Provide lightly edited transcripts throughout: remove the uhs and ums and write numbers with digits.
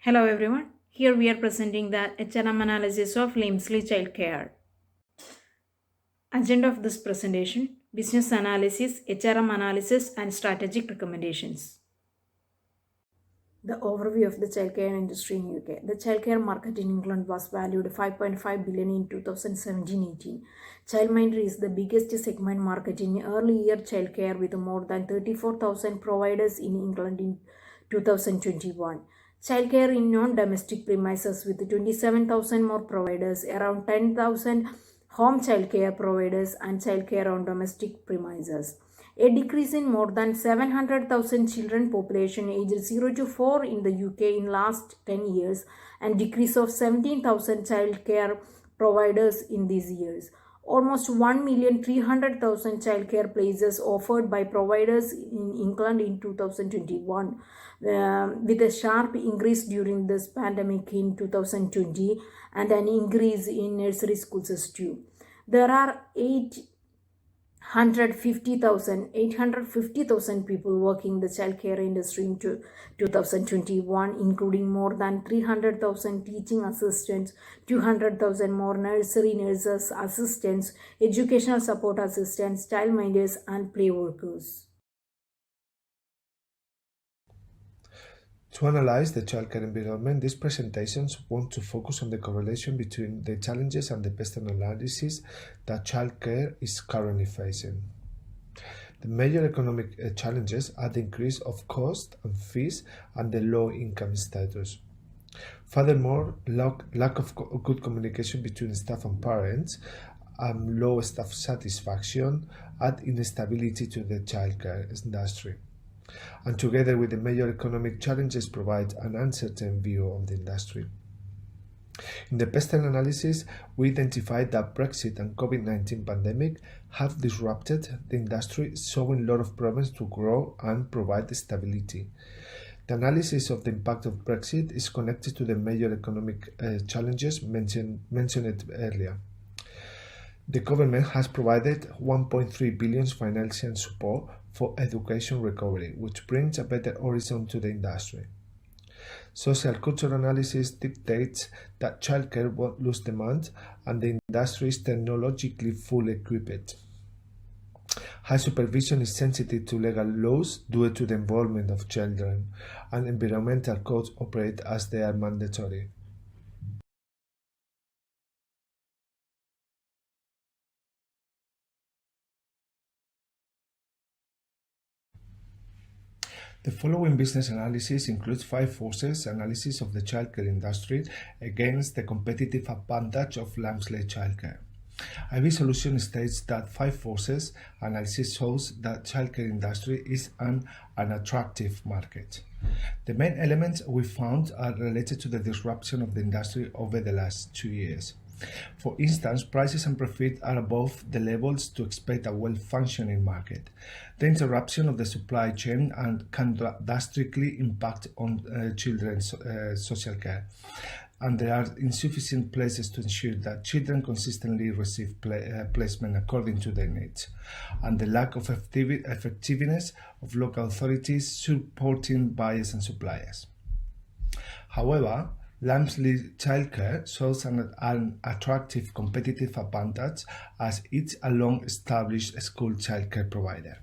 Hello everyone. Here we are presenting the HRM analysis of Limsley Childcare. Agenda of this presentation: business analysis, HRM analysis, and strategic recommendations. The overview of the childcare industry in UK. The childcare market in England was valued 5.5 billion in 2017-18. Childminder is the biggest segment market in early year childcare with more than 34,000 providers in England in 2021. Childcare in non-domestic premises with 27,000 more providers, around 10,000 home childcare providers and childcare on domestic premises. A decrease in more than 700,000 children population aged 0 to 4 in the UK in last 10 years and decrease of 17,000 childcare providers in these years. Almost 1,300,000 childcare places offered by providers in England in 2021, with a sharp increase during this pandemic in 2020 and an increase in nursery schools too. There are 850,000 people working in the childcare industry in 2021, including more than 300,000 teaching assistants, 200,000 more nursery nurses, assistants, educational support assistants, childminders, and play workers. To analyze the childcare environment, these presentations want to focus on the correlation between the challenges and the best analysis that childcare is currently facing. The major economic challenges are the increase of cost and fees and the low income status. Furthermore, lack of good communication between staff and parents, low staff satisfaction, add instability to the childcare industry, and together with the major economic challenges provide an uncertain view of the industry. In the Pestel analysis, we identified that Brexit and COVID-19 pandemic have disrupted the industry, showing a lot of problems to grow and provide stability. The analysis of the impact of Brexit is connected to the major economic challenges mentioned earlier. The government has provided 1.3 billion financial support for education recovery, which brings a better horizon to the industry. Social cultural analysis dictates that childcare won't lose demand and the industry is technologically fully equipped. High supervision is sensitive to legal laws due to the involvement of children, and environmental codes operate as they are mandatory. The following business analysis includes 5 forces analysis of the childcare industry against the competitive advantage of Lamsley childcare. IB Solution states that 5 forces analysis shows that childcare industry is an attractive market. The main elements we found are related to the disruption of the industry over the last 2 years. For instance, prices and profit are above the levels to expect a well-functioning market. The interruption of the supply chain can drastically impact on children's social care. And there are insufficient places to ensure that children consistently receive placement according to their needs, and the lack of effectiveness of local authorities supporting buyers and suppliers. However, Lamsley Childcare shows an attractive competitive advantage as it's a long-established school childcare provider.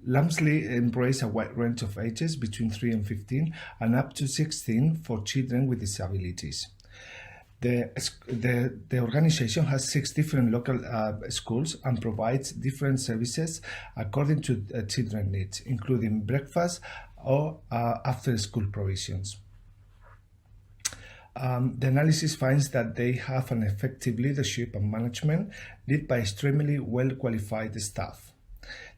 Lamsley embraces a wide range of ages between 3 and 15 and up to 16 for children with disabilities. The organization has 6 different local schools and provides different services according to children's needs, including breakfast or after-school provisions. The analysis finds that they have an effective leadership and management led by extremely well-qualified staff.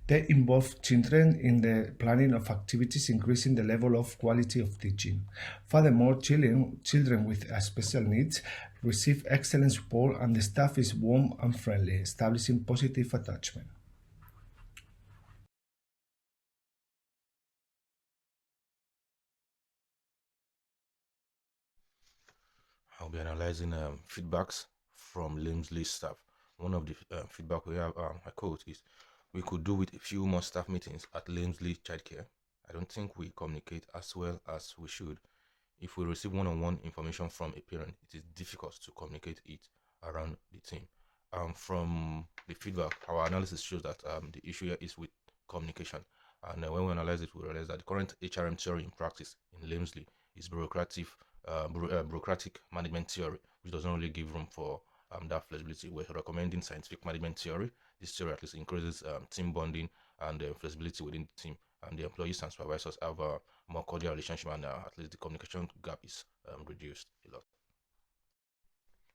They involve children in the planning of activities, increasing the level of quality of teaching. Furthermore, children with special needs receive excellent support and the staff is warm and friendly, establishing positive attachment. I'll be analyzing feedbacks from Limsley staff. One of the feedback we have, I quote, is we could do with a few more staff meetings at Limsley Childcare. I don't think we communicate as well as we should. If we receive one-on-one information from a parent, it is difficult to communicate it around the team. From the feedback, our analysis shows that the issue here is with communication. And when we analyze it, we realize that the current HRM theory in practice in Limsley is bureaucratic management theory, which doesn't really give room for that flexibility. We're recommending scientific management theory. This theory at least increases team bonding and flexibility within the team, and the employees and supervisors have a more cordial relationship, and at least the communication gap is reduced a lot.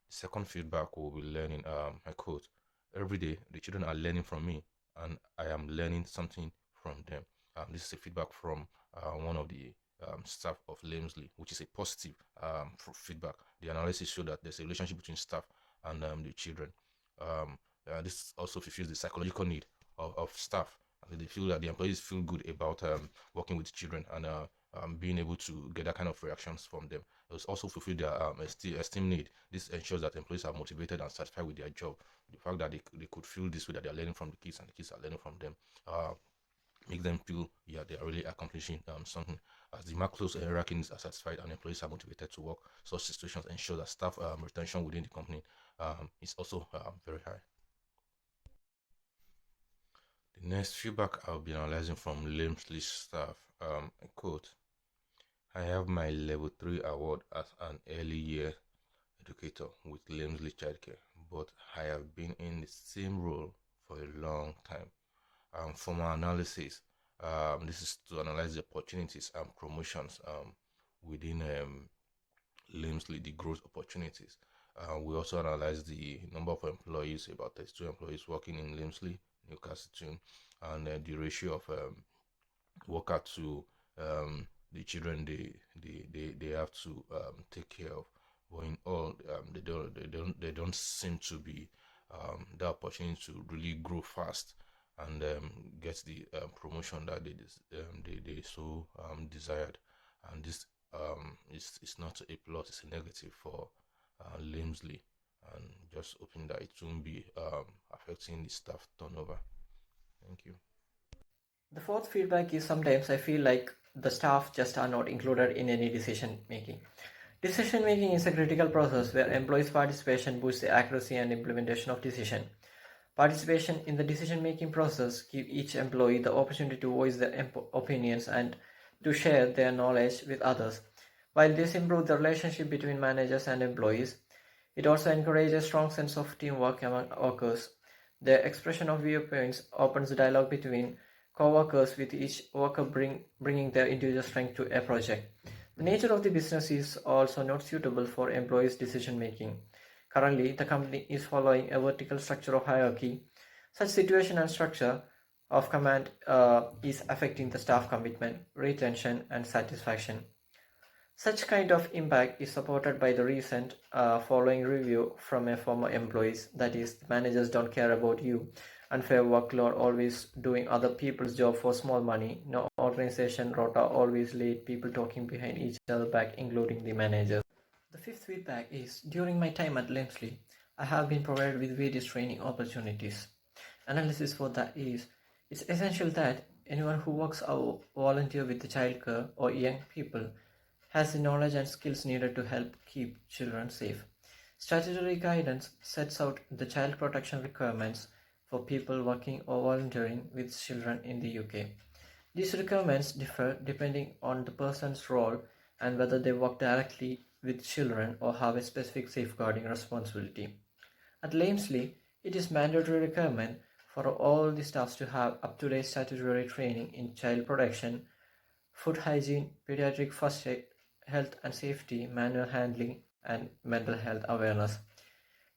The second feedback we'll be learning, I quote, "Every day the children are learning from me, and I am learning something from them." This is a feedback from one of the staff of Limsley, which is a positive feedback. The analysis showed that there's a relationship between staff and the children. This also fulfills the psychological need of staff. They feel that the employees feel good about working with children and being able to get that kind of reactions from them. It also fulfill their esteem need. This ensures that employees are motivated and satisfied with their job. The fact that they could feel this way, that they are learning from the kids and the kids are learning from them, make them feel, yeah, they are really accomplishing something. As the close hierarchies are satisfied and employees are motivated to work, such situations ensure that staff retention within the company is also very high. The next feedback I'll be analyzing from Limsley staff, I quote, "I have my level 3 award as an early year educator with Limsley Childcare, but I have been in the same role for a long time." From our analysis, this is to analyze the opportunities and promotions within Limsley, the growth opportunities. We also analyze the number of employees, about 32 employees working in Limsley, Newcastle, and the ratio of worker to the children they have to take care of. But in all, they don't seem to be the opportunity to really grow fast and get the promotion that they so desired. And this is not a plus; it's a negative for Limsley, and just hoping that it won't be affecting the staff turnover. Thank you. The fourth feedback is sometimes I feel like the staff just are not included in any decision making. Decision making is a critical process where employees' participation boosts the accuracy and implementation of decision. Participation in the decision making process gives each employee the opportunity to voice their opinions and to share their knowledge with others. While this improves the relationship between managers and employees, it also encourages a strong sense of teamwork among workers. The expression of viewpoints opens the dialogue between co-workers, with each worker bringing their individual strength to a project. The nature of the business is also not suitable for employees' decision making. Currently, the company is following a vertical structure of hierarchy. Such situation and structure of command is affecting the staff commitment, retention, and satisfaction. Such kind of impact is supported by the recent following review from a former employees, that is, the managers don't care about you, unfair workload, always doing other people's job for small money, no organization, rota, always late, people talking behind each other back, including the managers. The fifth feedback is, during my time at Limsley, I have been provided with various training opportunities. Analysis for that is, it's essential that anyone who works or volunteer with the childcare or young people has the knowledge and skills needed to help keep children safe. Statutory guidance sets out the child protection requirements for people working or volunteering with children in the UK. These requirements differ depending on the person's role and whether they work directly with children or have a specific safeguarding responsibility. At Limsley, it is mandatory requirement for all the staff to have up-to-date statutory training in child protection, food hygiene, pediatric first aid, health and safety, manual handling, and mental health awareness.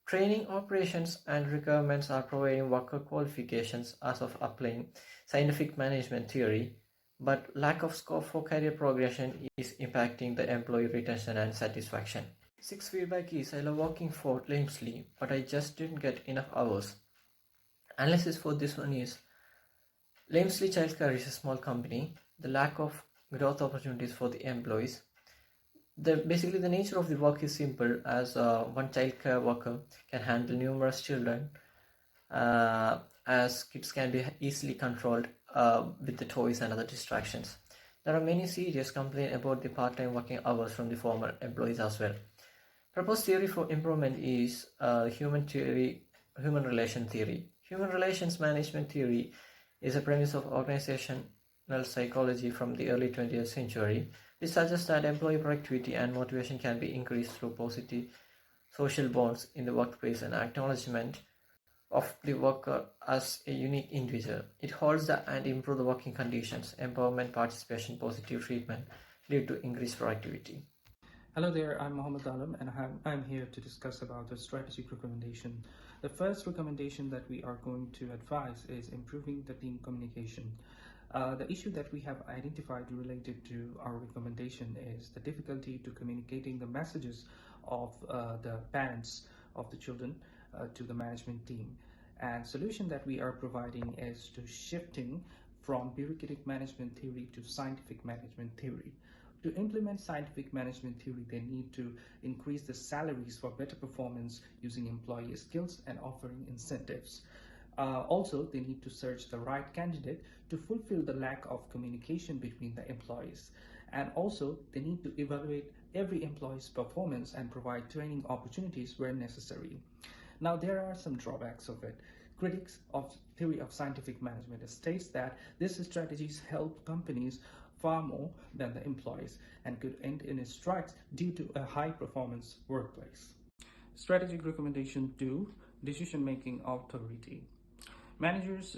Training operations and requirements are providing worker qualifications as of applying scientific management theory, but lack of scope for career progression is impacting the employee retention and satisfaction. Sixth feedback is, I love working for Limsley, but I just didn't get enough hours. Analysis for this one is, Limsley Childcare is a small company. The lack of growth opportunities for the employees. Basically, the nature of the work is simple, as one childcare worker can handle numerous children, as kids can be easily controlled with the toys and other distractions. There are many serious complaints about the part-time working hours from the former employees as well. Proposed theory for improvement is human relation theory. Human relations management theory is a premise of organizational psychology from the early 20th century, which suggests that employee productivity and motivation can be increased through positive social bonds in the workplace and acknowledgement of the worker as a unique individual. It holds that and improve the working conditions, empowerment, participation, positive treatment lead to increased productivity. Hello there, I'm Mohammed Alam and I'm here to discuss about the strategic recommendation. The first recommendation that we are going to advise is improving the team communication. The issue that we have identified related to our recommendation is the difficulty to communicating the messages of the parents of the children to the management team. And solution that we are providing is to shifting from bureaucratic management theory to scientific management theory. To implement scientific management theory, they need to increase the salaries for better performance using employee skills and offering incentives. Also, they need to search the right candidate to fulfill the lack of communication between the employees. And also, they need to evaluate every employee's performance and provide training opportunities where necessary. Now, there are some drawbacks of it. Critics of theory of scientific management states that these strategies help companies far more than the employees and could end in strikes due to a high-performance workplace. Strategic recommendation 2, decision-making authority. Managers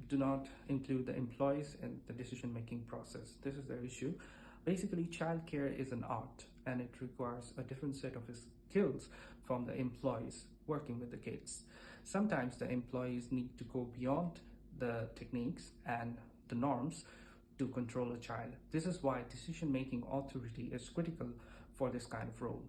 do not include the employees in the decision-making process. This is the issue. Basically, childcare is an art and it requires a different set of skills from the employees working with the kids. Sometimes the employees need to go beyond the techniques and the norms to control a child. This is why decision-making authority is critical for this kind of role.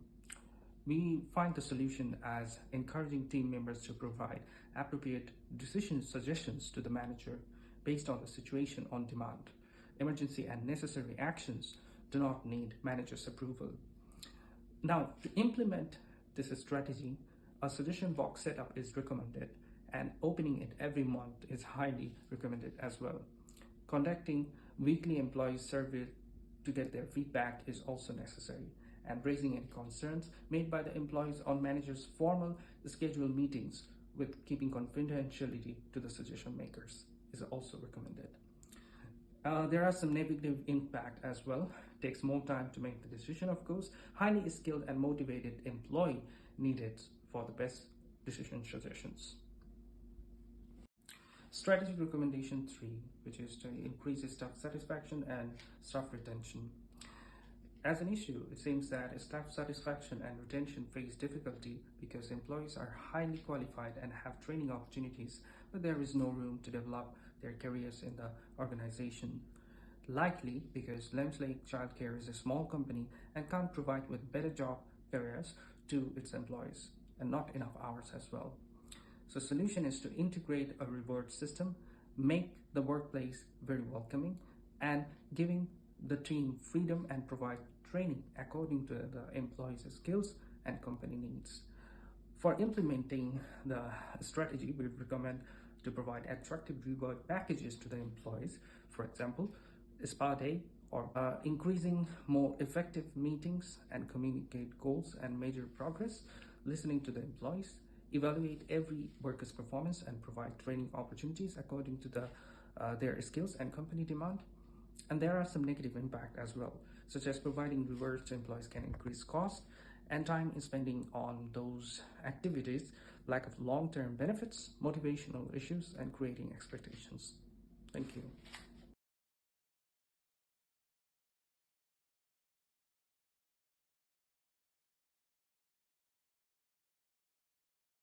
We find the solution as encouraging team members to provide appropriate decision suggestions to the manager based on the situation on demand. Emergency and necessary actions do not need manager's approval. Now, to implement this strategy, a suggestion box setup is recommended and opening it every month is highly recommended as well. Conducting weekly employee survey to get their feedback is also necessary, and raising any concerns made by the employees on managers' formal scheduled meetings with keeping confidentiality to the suggestion makers is also recommended. There are some negative impact as well. It takes more time to make the decision, of course. Highly skilled and motivated employee needed for the best decision suggestions. Strategic recommendation 3, which is to increase staff satisfaction and staff retention. As an issue, it seems that staff satisfaction and retention face difficulty because employees are highly qualified and have training opportunities, but there is no room to develop their careers in the organization. Likely because Lems Lake Childcare is a small company and can't provide with better job careers to its employees, and not enough hours as well. So solution is to integrate a reward system, make the workplace very welcoming, and giving the team freedom and provide training according to the employees' skills and company needs. For implementing the strategy, we recommend to provide attractive reward packages to the employees. For example, a spa day or increasing more effective meetings and communicate goals and measure progress, listening to the employees, evaluate every worker's performance and provide training opportunities according to their skills and company demand. And there are some negative impact as well, such as providing rewards to employees can increase cost and time in spending on those activities, lack of long-term benefits, motivational issues, and creating expectations. Thank you.